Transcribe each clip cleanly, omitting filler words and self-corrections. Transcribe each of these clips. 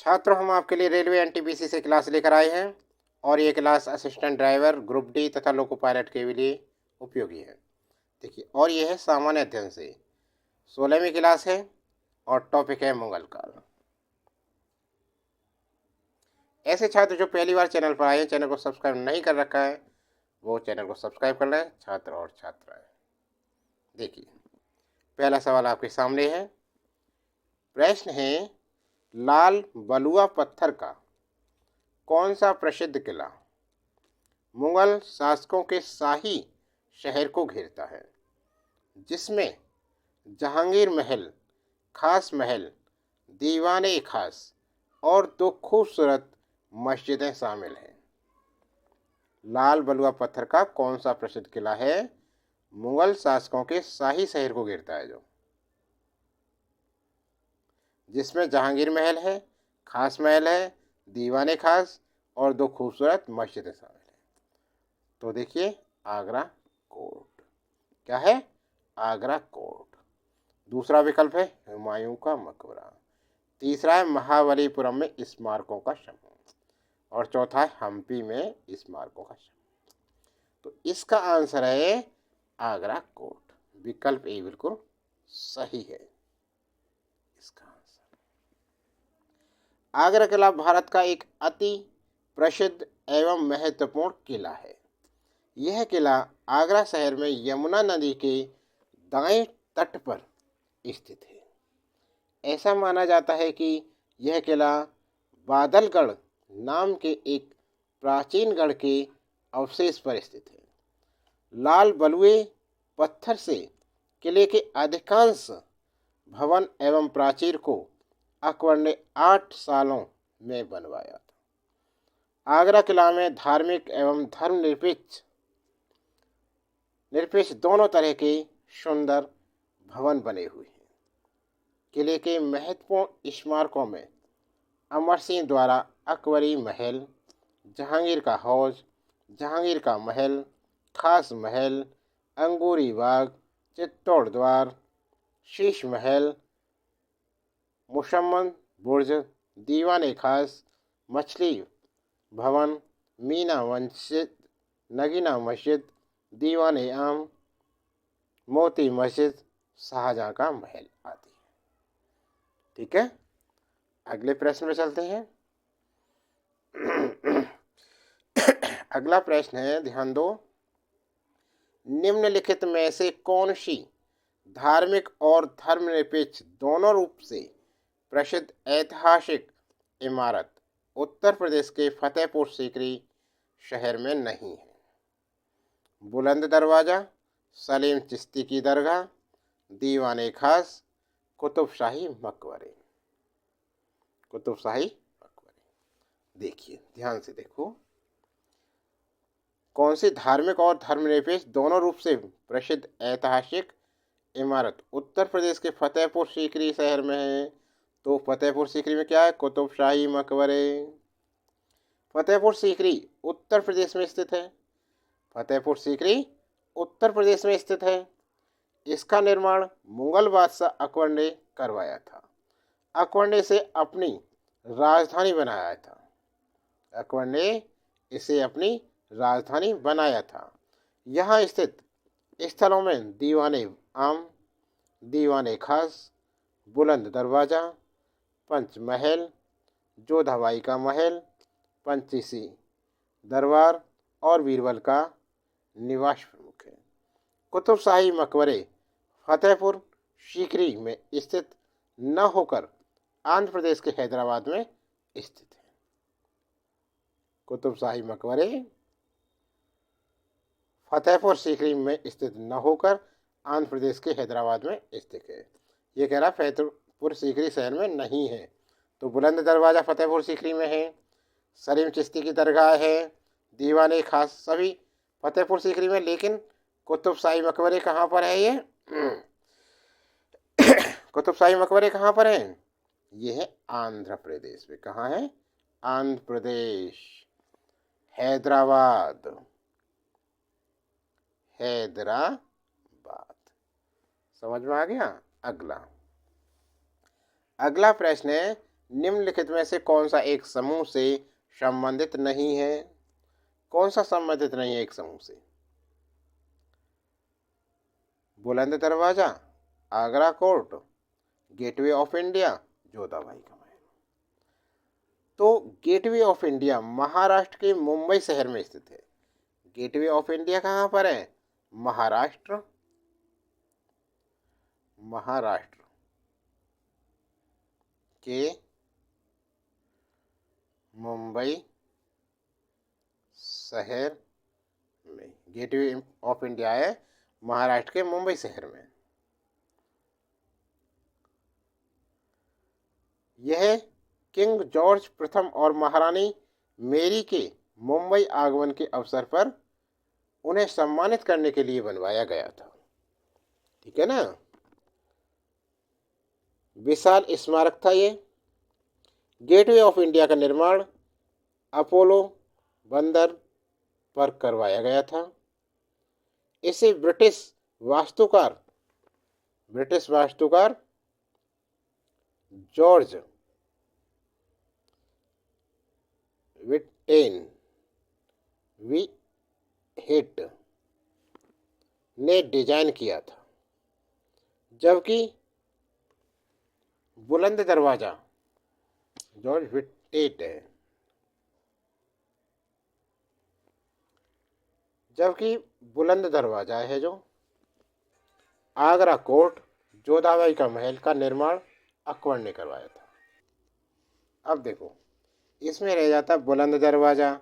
छात्रों, हम आपके लिए रेलवे एनटीपीसी से क्लास लेकर आए हैं और ये class assistant driver, group D तथा लोको पायलट के लिए उपयोगी है। देखिए, और ये है सामान्य अध्ययन से 16वीं क्लास है और टॉपिक है मुगल काल। ऐसे छात्र जो पहली बार चैनल पर आए हैं, चैनल को सब्सक्राइब नहीं कर रखा है, वो चैनल को सब्सक्राइब कर लें, छात्र और छात्राएं। देखिए, पहला सवाल आपके सामने है। प्रश्न है, लाल बलुआ पत्थर का कौन सा प्रसिद्ध किला मुगल शासकों के शाही शहर को घेरता है, जिसमें जहांगीर महल, खास महल, दीवाने खास और दो खूबसूरत मस्जिदें शामिल हैं। लाल बलुआ पत्थर का कौन सा प्रसिद्ध किला है मुगल शासकों के शाही शहर को घेरता है, जिसमें जहांगीर महल है, खास महल है, दीवाने खास और दो खूबसूरत मस्जिदें शामिल हैं। तो देखिए, आगरा कोर्ट। क्या है? आगरा कोर्ट। दूसरा विकल्प है हुमायूं का मकबरा। तीसरा है महाबलीपुरम में स्मारकों का समूह और चौथा है हम्पी में स्मारकों का समूह। तो इसका आंसर है आगरा कोर्ट। विकल्प ए बिल्कुल सही है इसका आंसर। आगरा किला भारत का एक अति प्रसिद्ध एवं महत्वपूर्ण किला है। यह किला आगरा शहर में यमुना नदी के दाएं तट पर स्थित है। ऐसा माना जाता है कि यह किला बादलगढ़ नाम के एक प्राचीन गढ़ के अवशेष पर स्थित है। लाल बलुए पत्थर से किले के अधिकांश भवन एवं प्राचीर को अकबर ने 8 सालों में बनवाया था। आगरा किला में धार्मिक एवं धर्मनिरपेक्ष दोनों तरह के सुंदर भवन बने हुए हैं। किले के महत्वपूर्ण स्मारकों में अमर सिंह द्वारा अकबरी महल, जहांगीर का हौज, जहांगीर का महल, खास महल, अंगूरी बाग, चित्तौड़ द्वार, शीश महल, मुसम्मन बुर्ज, दीवाने खास, मछली भवन, मीना मस्जिद, नगीना मस्जिद, दीवाने आम, मोती मस्जिद, शाहजहां का महल आदि। ठीक है, अगले प्रश्न में चलते हैं। अगला प्रश्न है, ध्यान दो। निम्नलिखित में से कौन सी धार्मिक और धर्मनिरपेक्ष दोनों रूप से प्रसिद्ध ऐतिहासिक इमारत उत्तर प्रदेश के फतेहपुर सीकरी शहर में नहीं है? बुलंद दरवाजा, सलीम चिश्ती की दरगाह, दीवाने खास, कुतुबशाही मकबरे। कुतुबशाही मकबरे। देखिए, ध्यान से देखो, कौन सी धार्मिक और धर्मनिरपेक्ष दोनों रूप से प्रसिद्ध ऐतिहासिक इमारत उत्तर प्रदेश के फतेहपुर सीकरी शहर में है? तो फतेहपुर सीकरी में क्या है? कुतुबशाही मकबरे। फतेहपुर सीकरी उत्तर प्रदेश में स्थित है। फतेहपुर सीकरी उत्तर प्रदेश में स्थित है। इसका निर्माण मुगल बादशाह अकबर ने करवाया था। अकबर ने इसे अपनी राजधानी बनाया था। अकबर ने इसे अपनी राजधानी बनाया था। यहाँ स्थित स्थलों में दीवाने आम, दीवाने खास, बुलंद दरवाजा, पंचमहल, जोधाबाई का महल, पंचीसी दरबार और बीरबल का निवास प्रमुख है। कुतुबशाही मकबरे फतेहपुर सीकरी में स्थित न होकर आंध्र प्रदेश के हैदराबाद में स्थित है। कुतुबशाही मकबरे फतेहपुर सीकरी में स्थित न होकर आंध्र प्रदेश के हैदराबाद में स्थित है। ये कह रहा फतेहपुर सीकरी शहर में नहीं है। तो बुलंद दरवाज़ा फतेहपुर सीकरी में है, सलीम चिश्ती की दरगाह है, दीवाने खास सभी फतेहपुर सीकरी में, लेकिन कुतुबशाही मकबरे कहाँ पर है? ये कुतुबशाही मकबरे कहाँ पर हैं? ये है आंध्र प्रदेश में। कहाँ है? आंध्र प्रदेश, हैदराबाद। हैदराबाद। समझ में आ गया? अगला प्रश्न है, निम्नलिखित में से कौन सा एक समूह से संबंधित नहीं है? कौन सा संबंधित नहीं है एक समूह से? बुलंद दरवाजा, Agra court, gateway of India, Jodha Bai का महल। तो गेटवे ऑफ इंडिया महाराष्ट्र के मुंबई शहर में स्थित है। गेटवे ऑफ इंडिया कहाँ पर है? महाराष्ट्र, महाराष्ट्र के मुंबई शहर में गेटवे ऑफ इंडिया है, महाराष्ट्र के मुंबई शहर में। यह किंग जॉर्ज प्रथम और महारानी मेरी के मुंबई आगमन के अवसर पर उन्हें सम्मानित करने के लिए बनवाया गया था। ठीक है ना? विशाल स्मारक था ये। गेटवे ऑफ इंडिया का निर्माण अपोलो बंदर पर करवाया गया था। इसे ब्रिटिश वास्तुकार जॉर्ज विहिट ने डिजाइन किया था, जबकि बुलंद दरवाजा जॉर्ज विटेट है। जबकि बुलंद दरवाजा है जो आगरा कोर्ट, जोधाबाई का महल का निर्माण अकबर ने करवाया था। अब देखो, इसमें रह जाता बुलंद दरवाजा,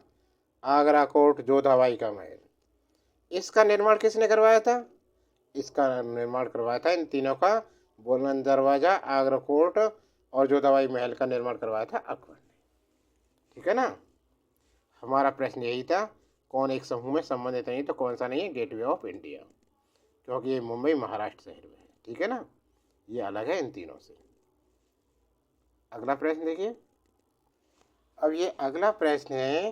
आगरा कोर्ट, जोधाबाई का महल। इसका निर्माण किसने करवाया था? इसका निर्माण करवाया था इन तीनों का, बुलंद दरवाजा, आगरा कोर्ट और जोधाबाई महल का निर्माण करवाया था अकबर ने। ठीक है ना? हमारा प्रश्न यही था, कौन एक समूह में संबंधित नहीं तो कौन सा नहीं है? गेटवे ऑफ इंडिया, क्योंकि ये मुंबई महाराष्ट्र शहर में है। ठीक है ना? ये अलग है इन तीनों से। अगला प्रश्न देखिए। अब ये अगला प्रश्न है,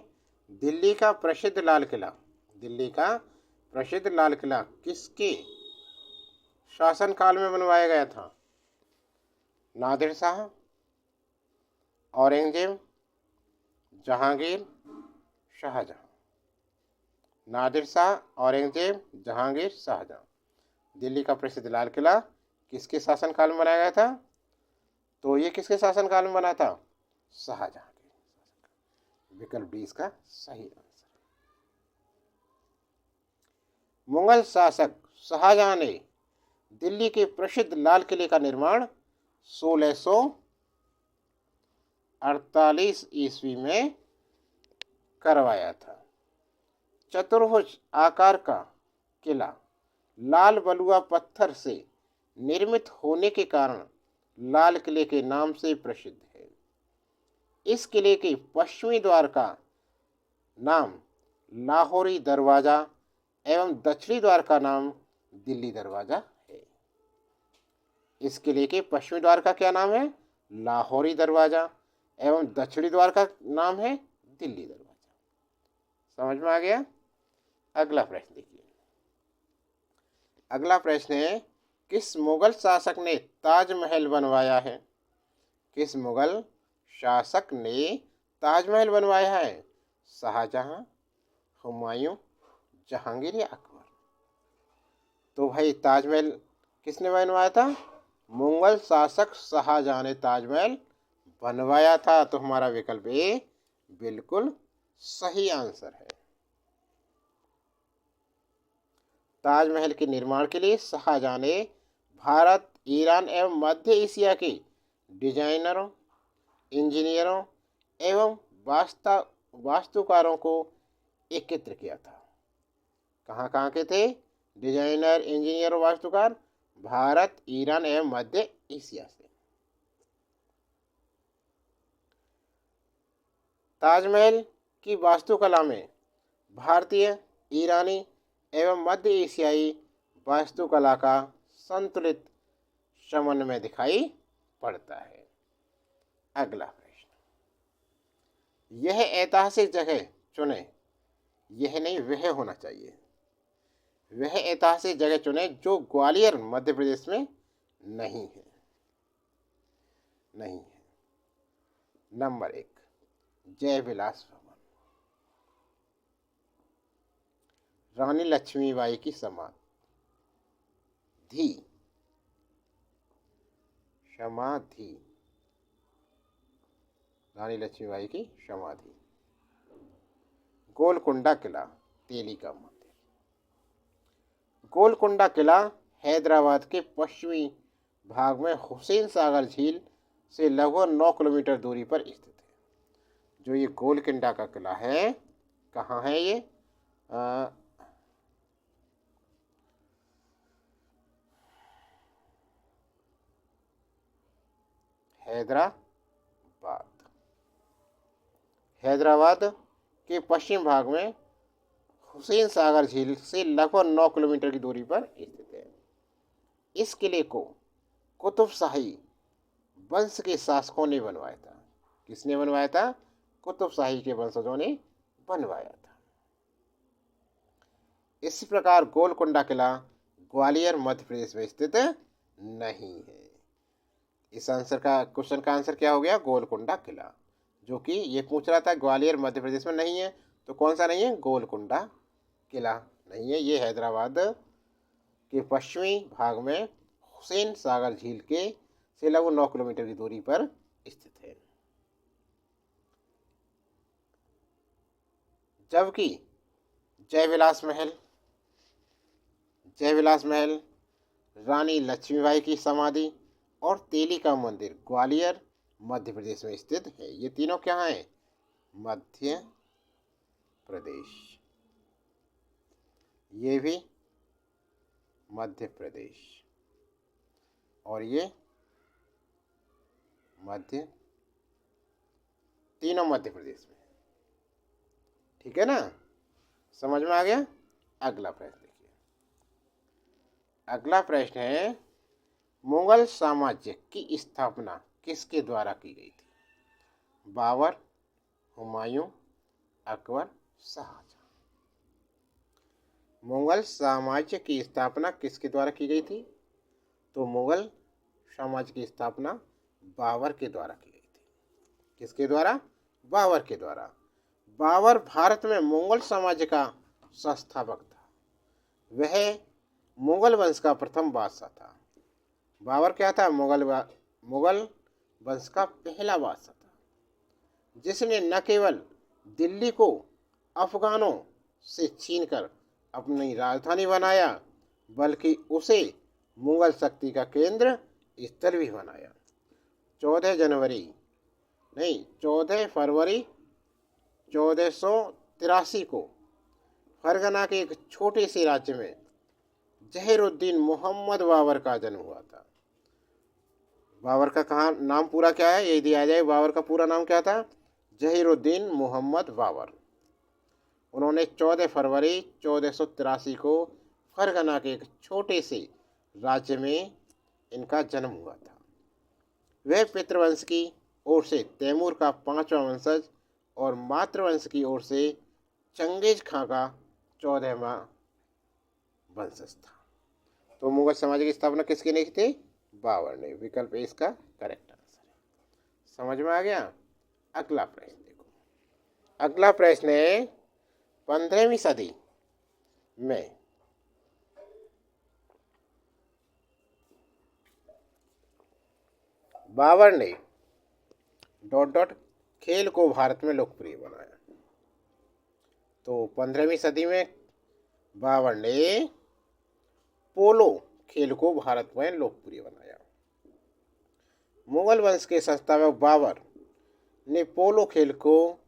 दिल्ली का प्रसिद्ध लाल किला, दिल्ली का प्रसिद्ध लाल किला किसके शासनकाल में बनवाया गया था? नादिर शाह, औरंगजेब, जहांगीर, शाहजहां। नादिर शाह, औरंगजेब, जहांगीर, शाहजहां। दिल्ली का प्रसिद्ध लाल किला किसके शासनकाल में बनाया गया था? तो ये किसके शासनकाल में बना था? शाहजहां के। विकल्प डी इसका सही आंसर। मुगल शासक शाहजहां ने दिल्ली के प्रसिद्ध लाल किले का निर्माण 1648 ईस्वी में करवाया था। चतुर्भुज आकार का किला लाल बलुआ पत्थर से निर्मित होने के कारण लाल किले के नाम से प्रसिद्ध है। इस किले के पश्चिमी द्वार का नाम लाहौरी दरवाजा एवं दक्षिणी द्वार का नाम दिल्ली दरवाजा है। इस किले के पश्चिमी द्वार का क्या नाम है? लाहौरी दरवाजा एवं दक्षिणी द्वार का नाम है दिल्ली दरवाजा। समझ में आ गया? अगला प्रश्न देखिए। अगला प्रश्न है, किस मुगल शासक ने ताजमहल बनवाया है? किस मुगल शासक ने ताजमहल बनवाया है? शाहजहां, हुमायूं, जहांगीर या अकबर? तो भाई ताजमहल किसने बनवाया था? मुगल शासक शाहजहां ने ताजमहल बनवाया था। तो हमारा विकल्प ए बिल्कुल सही आंसर है। ताजमहल के निर्माण के लिए शाहजहां ने भारत, ईरान एवं मध्य एशिया के डिजाइनरों, इंजीनियरों एवं वास्तुकारों को एकत्र किया था। कहाँ कहाँ के थे डिजाइनर, इंजीनियर और वास्तुकार? भारत, ईरान एवं मध्य एशिया से। ताजमहल की वास्तुकला में भारतीय, ईरानी एवं मध्य एशियाई वास्तुकला का संतुलित समन्वय दिखाई पड़ता है। अगला प्रश्न, यह ऐतिहासिक जगह चुने, यह नहीं वह होना चाहिए, वह ऐतिहासिक जगह चुने जो ग्वालियर मध्य प्रदेश में नहीं है। नंबर 1 जय विलास भवन, रानी लक्ष्मीबाई की समाधि, समाधि, रानी लक्ष्मीबाई की समाधि। गोलकुंडा किला, दिल्ली का मंदिर। गोलकुंडा किला हैदराबाद के पश्चिमी भाग में हुसैन सागर झील से लगभग 9 किलोमीटर दूरी पर स्थित है। जो ये गोलकुंडा का किला है, कहाँ है ये? हैदराबाद के पश्चिम भाग में हुसैन सागर झील से लगभग 9 किलोमीटर की दूरी पर स्थित है। इस किले को कुतुब शाही वंश के शासकों ने बनवाया था। किसने बनवाया था? कुतुब शाही के वंशजों ने बनवाया था। इसी प्रकार गोलकुंडा किला ग्वालियर मध्य प्रदेश में स्थित नहीं है। इस आंसर का क्वेश्चन का आंसर क्या हो गया? गोलकुंडा किला, जो कि ये पूछ रहा था ग्वालियर मध्य प्रदेश में नहीं है, तो कौन सा नहीं है? गोलकुंडा किला नहीं है। ये हैदराबाद के पश्चिमी भाग में हुसैन सागर झील के से लगभग 9 किलोमीटर की दूरी पर स्थित है। जबकि जय विलास महल, रानी लक्ष्मीबाई की समाधि और तेली का मंदिर ग्वालियर मध्य प्रदेश में स्थित है। ये तीनों क्या हैं? मध्य प्रदेश। ये भी मध्य प्रदेश और ये तीनों मध्य प्रदेश में। ठीक है ना? समझ में आ गया? अगला प्रश्न देखिए। अगला प्रश्न है, मुगल साम्राज्य की स्थापना किसके द्वारा की गई थी? बाबर, हुमायूं, अकबर, शाहजहां। मुगल साम्राज्य की स्थापना किसके द्वारा की गई थी? तो मुगल साम्राज्य की स्थापना बाबर के द्वारा की गई थी। किसके द्वारा? बाबर के द्वारा। बाबर भारत में मुगल साम्राज्य का संस्थापक था। वह मुगल वंश का प्रथम बादशाह था। बाबर क्या था? मुगल वंश का पहला बादशाह था, जिसने न केवल दिल्ली को अफगानों से छीनकर अपनी राजधानी बनाया, बल्कि उसे मुगल शक्ति का केंद्र स्थल भी बनाया। 14 फरवरी 1483 को फरगना के एक छोटे से राज्य में जहीरुद्दीन मोहम्मद बाबर का जन्म हुआ था। बाबर का कहाँ नाम पूरा क्या है? ये दिया जाए। बाबर का पूरा नाम क्या था? जहीरुद्दीन मोहम्मद बाबर। उन्होंने 14 फरवरी 1483 को फरगना के एक छोटे से राज्य में इनका जन्म हुआ था। वह पितृवंश की ओर से तैमूर का 5वां वंशज और मातृवंश की ओर से चंगेज खां का 14वां वंशज था। तो मुगल साम्राज्य की स्थापना किसकी नहीं थी? बाबर ने। विकल्प ए इसका करेक्ट आंसर है। समझ में आ गया? अगला प्रश्न देखो। अगला प्रश्न है, 15वीं सदी में बाबर ने ... खेल को भारत में लोकप्रिय बनाया। तो 15वीं सदी में बाबर ने पोलो खेल को भारत में लोकप्रिय बनाया। मुगल वंश के संस्थापक बाबर ने पोलो खेल को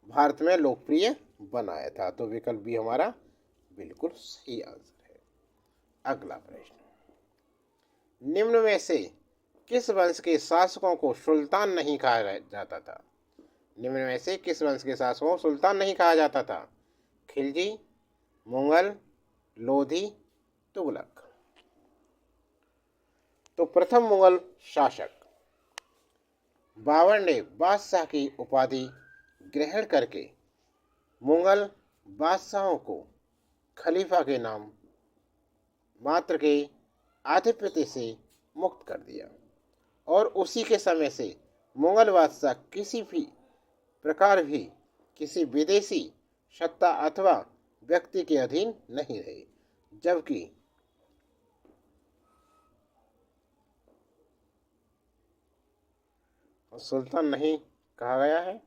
भारत में लोकप्रिय बनाया था। तो विकल्प बी हमारा बिल्कुल सही आंसर है। अगला प्रश्न, निम्न में से किस वंश के शासकों को सुल्तान नहीं कहा जाता था? निम्न में से किस वंश के शासकों को सुल्तान नहीं कहा जाता था? खिलजी, मुगल, लोधी, तुगलक। तो प्रथम मुगल शासक बाबर ने बादशाह की उपाधि ग्रहण करके मुगल बादशाहों को खलीफा के नाम मात्र के आधिपत्य से मुक्त कर दिया और उसी के समय से मुगल बादशाह किसी भी प्रकार भी किसी विदेशी सत्ता अथवा व्यक्ति के अधीन नहीं रहे, जबकि सुल्तान नहीं कहा गया है।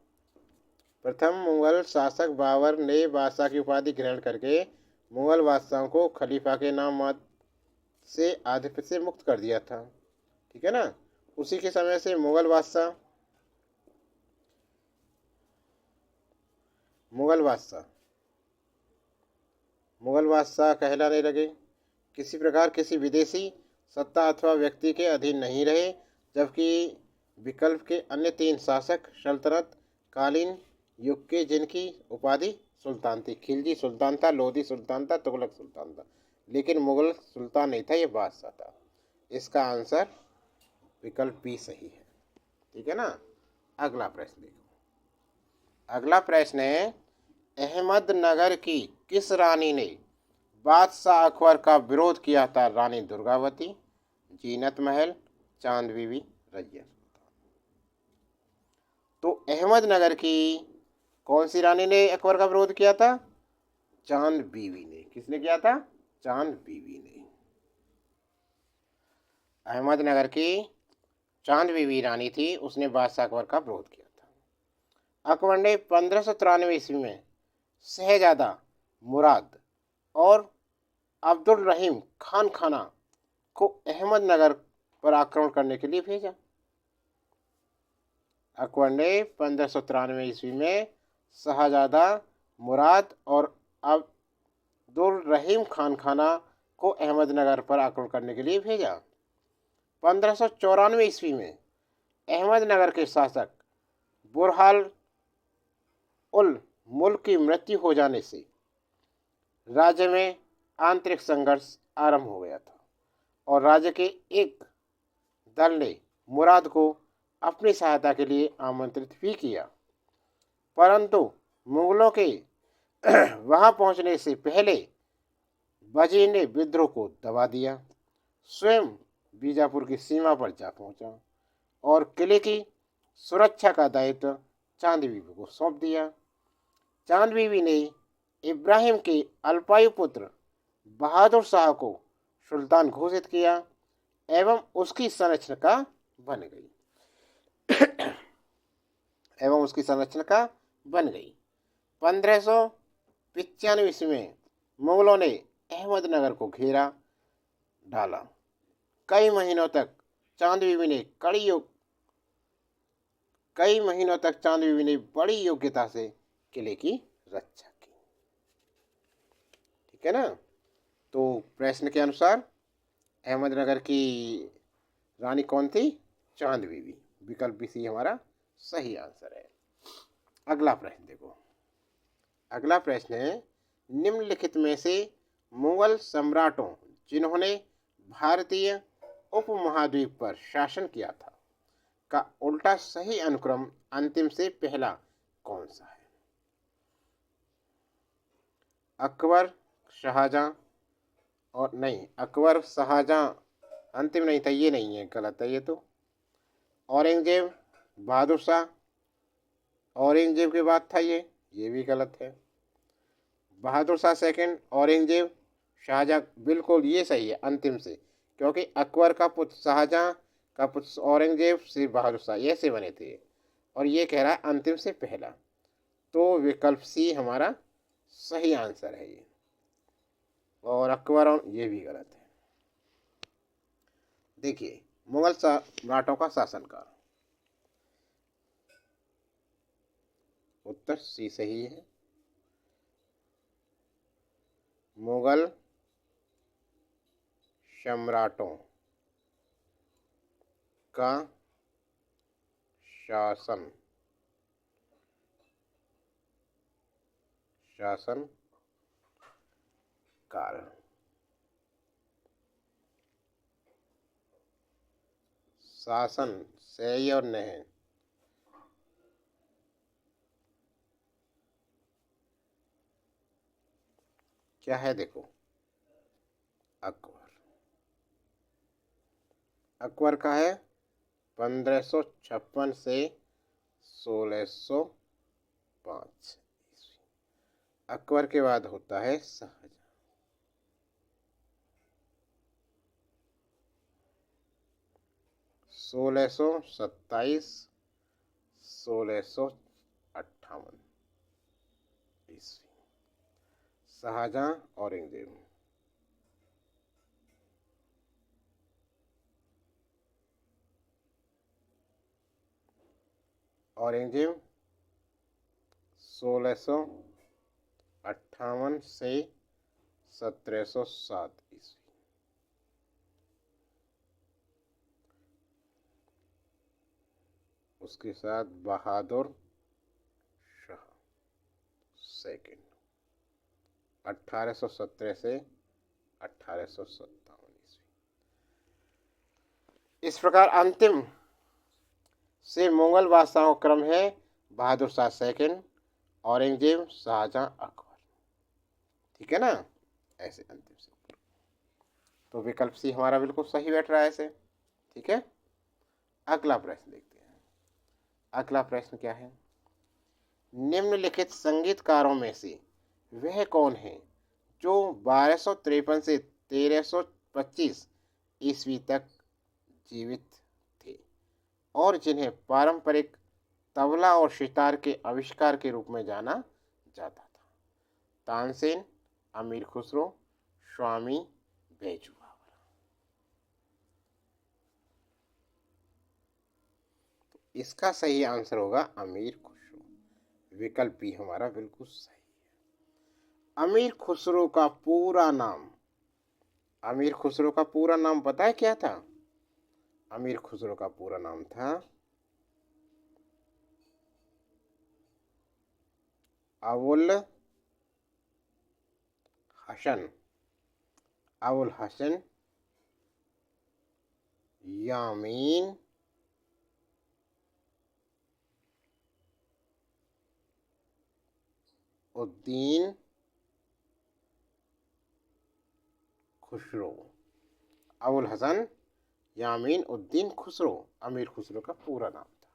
प्रथम मुगल शासक बाबर ने बादशाह की उपाधि ग्रहण करके मुगल बादशाहों को खलीफा के नाम मात्र से आधिपत्य से मुक्त कर दिया था। ठीक है ना। उसी के समय से मुगल बादशाह कहलाने लगे। किसी प्रकार किसी विदेशी सत्ता अथवा व्यक्ति के अधीन नहीं रहे, जबकि विकल्प के अन्य तीन शासक सल्तनत कालीन युग के जिनकी उपाधि सुल्तान थी। खिलजी सुल्तान था, लोधी सुल्तान था, तुगलक सुल्तान था, लेकिन मुगल सुल्तान नहीं था, ये बादशाह था। इसका आंसर विकल्प बी सही है। ठीक है ना। अगला प्रश्न देखो। अगला प्रश्न है, अहमदनगर की किस रानी ने बादशाह अकबर का विरोध किया था? रानी दुर्गावती, जीनत महल, चांद बीबी, रजिया। तो अहमदनगर की कौन सी रानी ने अकबर का विरोध किया था? चांद बीबी ने। किसने किया था? चांद बीबी ने। अहमदनगर की चांद बीबी रानी थी, उसने बादशाह अकबर का विरोध किया था। अकबर ने 1593 ईस्वी में शहजादा मुराद और अब्दुल रहीम खान खाना को अहमदनगर पर आक्रमण करने के लिए भेजा। अकबर ने 1593 ईस्वी में शहजादा मुराद और अब्दुल रहीम खान खाना को अहमदनगर पर आक्रमण करने के लिए भेजा। 1594 ईस्वी में अहमदनगर के शासक बुरहान उल मुल्क की मृत्यु हो जाने से राज्य में आंतरिक संघर्ष आरंभ हो गया था और राज्य के एक दल ने मुराद को अपनी सहायता के लिए आमंत्रित भी किया, परंतु मुगलों के वहां पहुंचने से पहले वजीर ने विद्रोह को दबा दिया, स्वयं बीजापुर की सीमा पर जा पहुंचा और किले की सुरक्षा का दायित्व चांद बीबी को सौंप दिया। चांद बीबी ने इब्राहिम के अल्पायु पुत्र बहादुर शाह को सुल्तान घोषित किया एवं उसकी संरक्षिका बन गई। 1595 ईस्वी में मुगलों ने अहमदनगर को घेरा डाला। कई महीनों तक चांद बीबी ने बड़ी योग्यता से किले की रक्षा की। ठीक है ना। तो प्रश्न के अनुसार अहमदनगर की रानी कौन थी? चांद बीबी। विकल्प बी सी हमारा सही आंसर है। अगला प्रश्न देखो। अगला प्रश्न है, निम्नलिखित में से मुगल सम्राटों जिन्होंने भारतीय उपमहाद्वीप पर शासन किया था का उल्टा सही अनुक्रम अंतिम से पहला कौन सा है? अकबर, शाहजहां और नहीं, अकबर शाहजहां अंतिम नहीं था, ये नहीं है, गलत है ये तो। औरंगजेब, बहादुर शाह, औरंगजेब के बाद था ये भी गलत है। बहादुर शाह सेकंड, औरंगजेब, शाहजहां, बिल्कुल ये सही है अंतिम से, क्योंकि अकबर का पुत्र शाहजहां का पुत्र औरंगजेब, फिर बहादुर शाह, ऐसे बने थे। और ये कह रहा है अंतिम से पहला, तो विकल्प सी हमारा सही आंसर है ये। और अकबर और ये भी गलत है। देखिए, मुगल सम्राटों का शासनकाल, उत्तर सी सही है। मुगल सम्राटों का शासन काल शासन सही और नहीं, क्या है देखो। अकबर का है 1556 से 1605 ईस्वी। अकबर के बाद होता है शाहजहां। 1627 1658 ईस्वी। शाहजहां औरंगजेब। औरंगजेब 1658 से 1707 ईस्वी। उसके साथ बहादुर शाह सेकंड 1817 से 1857 ईस्वी। इस प्रकार अंतिम से मुगल बादशाहों का क्रम है बहादुर शाह सेकंड, औरंगजेब, शाहजहां, अकबर। ठीक है ना, ऐसे अंतिम से ऊपर। तो विकल्प सी हमारा बिल्कुल सही बैठ रहा है ऐसे। ठीक है, अगला प्रश्न देखते हैं। अगला प्रश्न क्या है? निम्नलिखित संगीतकारों में से वह कौन है जो 1253 से 1325 ईस्वी तक जीवित थे और जिन्हें पारंपरिक तबला और सितार के आविष्कार के रूप में जाना जाता था? तानसेन, अमीर खुसरो, स्वामी बैजू बावरा। तो इसका सही आंसर होगा अमीर खुसरो। विकल्प भी हमारा बिल्कुल सही है। अमीर खुसरो का पूरा नाम, अमीर खुसरो का पूरा नाम पता है क्या था? अमीर खुसरो का पूरा नाम था अबुल हसन, अबुल हसन यामीन उद्दीन खुसरो। अबुल हसन यामीन उद्दीन खुसरो अमीर खुसरो का पूरा नाम था।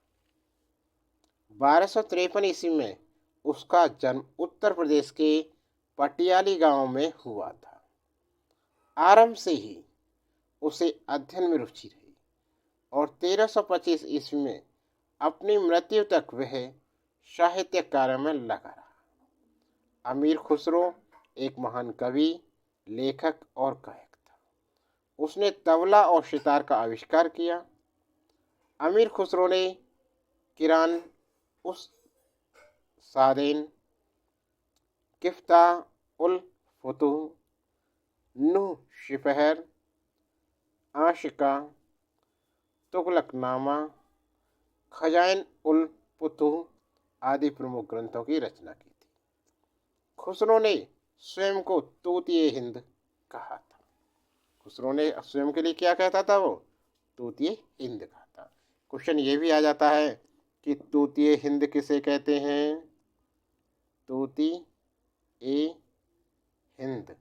1253 ईस्वी में उसका जन्म उत्तर प्रदेश के पटियाली गांव में हुआ था। आरंभ से ही उसे अध्ययन में रुचि रही और 1325 ईस्वी में अपनी मृत्यु तक वह साहित्य कार्य में लगा रहा। अमीर खुसरो एक महान कवि, लेखक और गायक था। उसने तबला और सितार का आविष्कार किया। अमीर खुसरो ने किरान उस सादेन, किफ्ता उल फुतूह, नूह शिपहर, आशिका, तुगलकनामा, खजाइन उल फुतूह आदि प्रमुख ग्रंथों की रचना की थी। खुसरो ने स्वयं को तूतिए हिंद कहा था। खुसरो ने स्वयं के लिए क्या कहता था? वो तूतिए हिंद कहा था। क्वेश्चन ये भी आ जाता है कि तूतिए हिंद किसे कहते हैं? तूती ए हिंद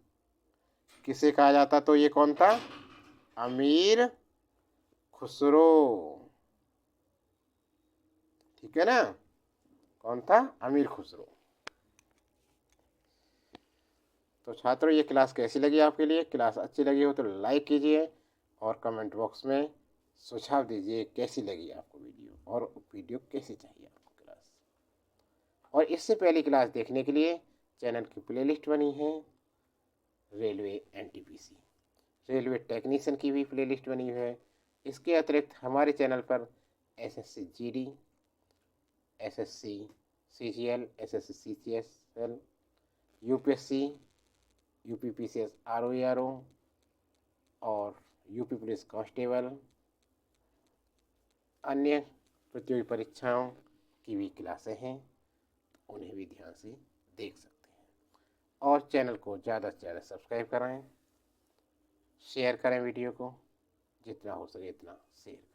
किसे कहा जाता? तो ये कौन था? अमीर खुसरो। ठीक है ना, कौन था? अमीर खुसरो। तो छात्रों, ये क्लास कैसी लगी आपके लिए? क्लास अच्छी लगी हो तो लाइक कीजिए और कमेंट बॉक्स में सुझाव दीजिए कैसी लगी आपको वीडियो और वीडियो कैसी चाहिए आपको क्लास। और इससे पहली क्लास देखने के लिए चैनल की प्लेलिस्ट बनी है रेलवे एनटीपीसी, रेलवे टेक्नीशियन की भी प्लेलिस्ट बनी हुई है। इसके अतिरिक्त हमारे चैनल पर SSC GD, SSC CGL, SSC CGL, UPSC, UPPCS RO और यूपी पुलिस कांस्टेबल, अन्य प्रतियोगी परीक्षाओं की भी क्लासें हैं, उन्हें भी ध्यान से देख सकते हैं। और चैनल को ज़्यादा से ज़्यादा सब्सक्राइब कराएं, शेयर करें वीडियो को, जितना हो सके इतना शेयर करें।